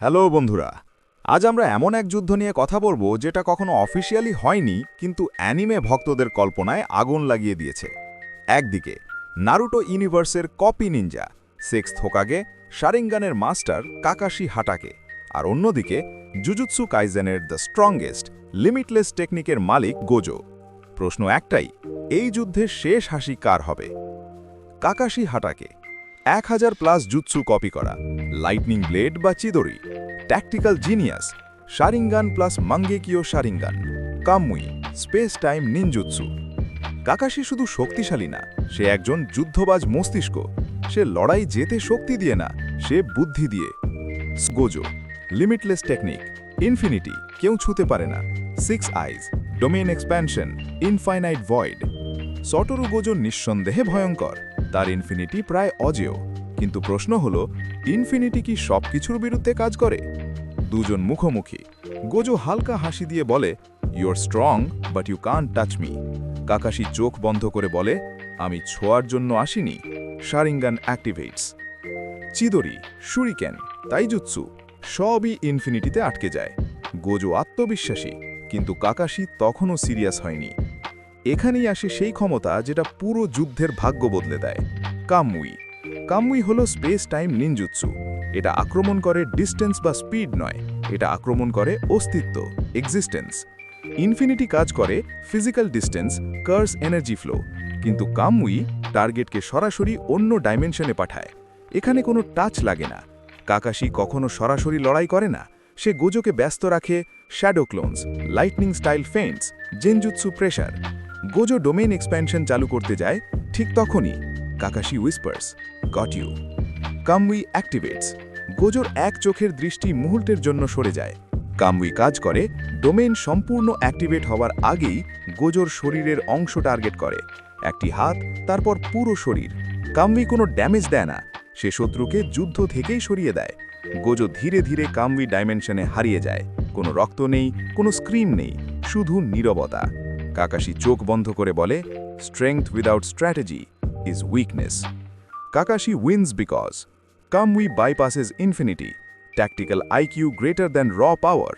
Hello বন্ধুরা, আজ আমরা এমন এক যুদ্ধ নিয়ে কথা বলবো যেটা কখনো অফিসিয়ালি হয়নি কিন্তু অ্যানিমে ভক্তদের কল্পনায় আগুন লাগিয়ে দিয়েছে। একদিকে নারুটো ইউনিভার্সের কপি নিনজা সিক্সথ হোকাগে শারিঙ্গানের মাস্টার কাকাশি হাটাকে, আর অন্যদিকে জুজুৎসু কাইজেনের দ্য স্ট্রংগেস্ট লিমিটলেস টেকনিকের মালিক গোজো। প্রশ্ন একটাই, এই যুদ্ধের শেষ হাসি কার হবে? কাকাশি হাটাকে 1000+ জুৎসু কপি করা, লাইটনিং ব্লেড বা Chidori, tactical genius, Sharingan plus Mangekyo Sharingan, Kamui, space time ninjutsu. Kakashi শুধু শক্তিশালী না, সে একজন যুদ্ধবাজ মস্তিষ্ক। সে লড়াই জেতে শক্তি দিয়ে না, সে বুদ্ধি দিয়ে। গোজো লিমিটলেস টেকনিক, ইনফিনিটি, কেউ ছুতে পারে না, 6 eyes, domain expansion, infinite void. Satoru Gojo নিঃসন্দেহে ভয়ঙ্কর, তার ইনফিনিটি প্রায় অজেয়। কিন্তু প্রশ্ন হলো, ইনফিনিটি কি সবকিছুর বিরুদ্ধে কাজ করে? দুজন মুখোমুখি। গোজো হালকা হাসি দিয়ে বলে, you're strong but you can't touch me. Kakashi চোখ বন্ধ করে বলে, আমি ছোঁয়ার জন্য আসিনি। Sharingan activates. Chidori, shuriken, taijutsu সবই ইনফিনিটিতে আটকে যায়। গোজো আত্মবিশ্বাসী, কিন্তু কাকাশি তখনও সিরিয়াস হয়নি। এখানেই আসে সেই ক্ষমতা যেটা পুরো যুদ্ধের ভাগ্য বদলে দেয়। কামুই। কামুই হল স্পেস টাইম নিনজুৎসু। এটা আক্রমণ করে ডিস্টেন্স বা স্পিড নয়, এটা আক্রমণ করে অস্তিত্ব, এক্সিস্টেন্স। ইনফিনিটি কাজ করে ফিজিক্যাল ডিস্টেন্স, কার্স এনার্জি ফ্লো, কিন্তু কামুই টার্গেটকে সরাসরি অন্য ডাইমেনশনে পাঠায়। এখানে কোনো টাচ লাগে না। কাকাশি কখনো সরাসরি লড়াই করে না, সে গোজোকে ব্যস্ত রাখে shadow clones, lightning style feints, genjutsu pressure. Gojo domain expansion চালু করতে যায়, ঠিক তখনই Kakashi whispers, got you. Kamui activates. গোজোর এক চোখের দৃষ্টি মুহূর্তের জন্য সরে যায়। কামুই কাজ করে ডোমেইন সম্পূর্ণ অ্যাক্টিভেট হওয়ার আগেই গোজোর শরীরের অংশ টার্গেট করে, একটি হাত, তারপর পুরো শরীর। কামুই কোনো ড্যামেজ দেয় না, সে শত্রুকে যুদ্ধ থেকেই সরিয়ে দেয়। গোজো ধীরে ধীরে কামুই ডাইমেনশনে হারিয়ে যায়। কোনো রক্ত নেই, কোনো স্ক্রিম নেই, শুধু নীরবতা। কাকাশি চোখ বন্ধ করে বলে, strength without strategy is weakness. Kakashi wins because Kamui bypasses infinity, tactical IQ greater than raw power,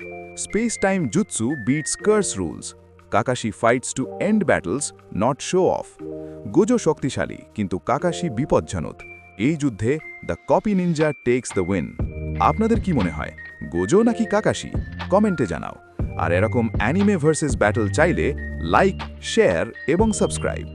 space-time jutsu beats curse rules. Kakashi fights to end battles, not show off. Gojo শক্তিশালী, কিন্তু Kakashi বিপজ্জনক। এই যুদ্ধে the copy Ninja text the win. আপনাদের কি মনে হয়, Gojo নাকি কাকাশি? কমেন্টে জানাও। আর এরকম অ্যানিমে ভার্সেস ব্যাটল চাইলে লাইক, শেয়ার এবং সাবস্ক্রাইব।